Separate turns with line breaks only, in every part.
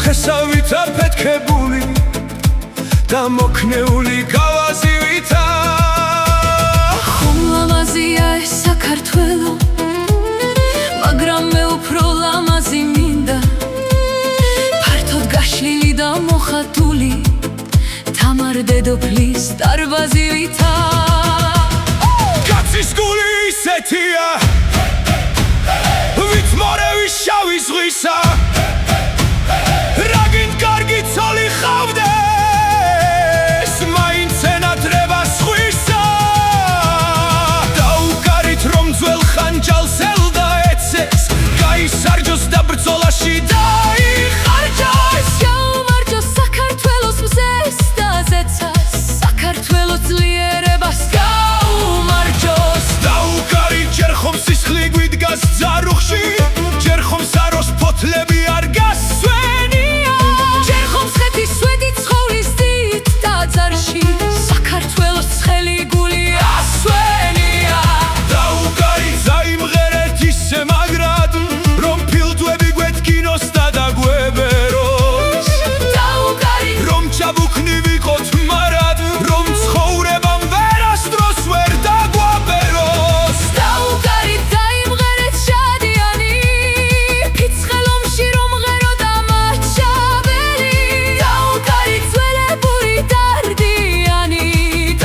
ხესავით აფეთქებული და მოქნეული გავაზივითა
ხომ ლამაზია ეს საქართველო მაგრამ მე უფრო ლამაზი მინდა ფართოდ გაშლილი და მოხატული თამარ დედოფლის დარბაზივითა
კაცის გული ისეთია ვით მორევი შავი ზღვისა რაგინდ კარგი ცოლი ხავდეს მაინც ენატრება სხვისა დაუკარით რომ ძველ ხანჯალს ელდა ეცეს გაისარჯოს და ბრძოლაში დაიხარჯოს
გაუმარჯოს საქართველოს მზეს და ზეცას საქართველოს ძლიერებას გაუმარჯოს
დაუკარით ჯერ ხომ სისხლი გვიდგას ძარუხში ჯერ ხომ საროს ფოთლები არ გასვენია
ჯერ ხომ სხეთის სვეტი ცხოვლის დიდ ტაძარში საქართველოს ცხელი გული ასვენია
დაუკარით დაიმღერეთ ისე მაგრად რომ ფილტვები გვეთკინოს და დაგვებეროს
დაუკარით
რომ ჩაბუქნი ვიყოთ მარად რომ ცხოვრებამ ვერასდროს ვერ დაგვაბეროს
დაუკარით დაიმღერეთ შადიანი ფიცხელომში რომ ღეროდა მაჩაბელი დაუკარით ძველებური დარდიანი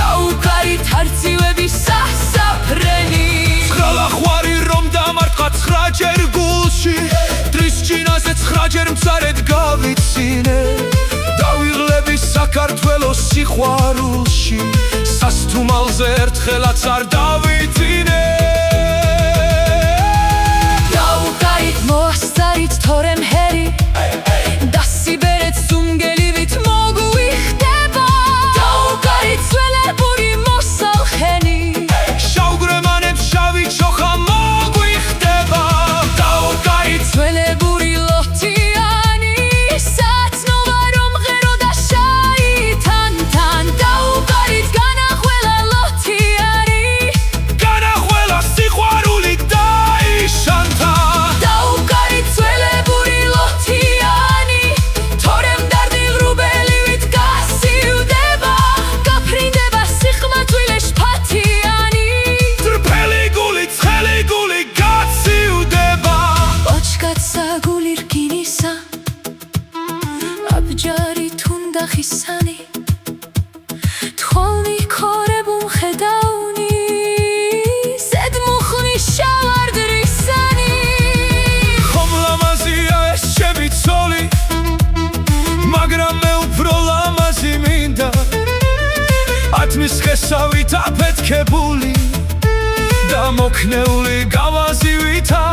დაუკარით არწივების სასაფრენი
ცხრალახვარი რომ დამარტყა 9 ჯერ გულში დრის ჭინაზე 9 ჯერ მწარედ გავიცინე დავიღლები საქართველოს სიყვარულში სასთუმალზე ერთხელაც არ დავიწინე
დაუკარით მოასწარით თორემ ჰერი დასიბერეთ სუნგელივით მოგვიხდება დაუკარით ძველებური მოსალხენი
შავგრემანებს შავი ჩოხა მოგვიხდება დაუკარით
ძველებური ლოთიანი საცნობა რომ ღეროდა შაიტანთან დაუკარით განახველა ლოთიანი
განახველა სიყვარული დაიშანთა
დაუკარით ძველებური ლოთიანი თორემ დარდი ღრუბელივით გასივდება გაფრინდება სიხმათვილე შფათიანი
წრფელი გული ცხელი გული გაცივდება
ოჩკაცა გული რკინისა აბჯარი თუნდა ხისანი თხოვნი ქორებუ მხედავნი ზედმუხნი შავარდრისანი
ხომ ლამაზია ეს ჩემი ცოლი მაგრამ მე უფრო ლამაზი მინდა ათმის ხესავით აფეთქებული და მოქნეული გავაზივითა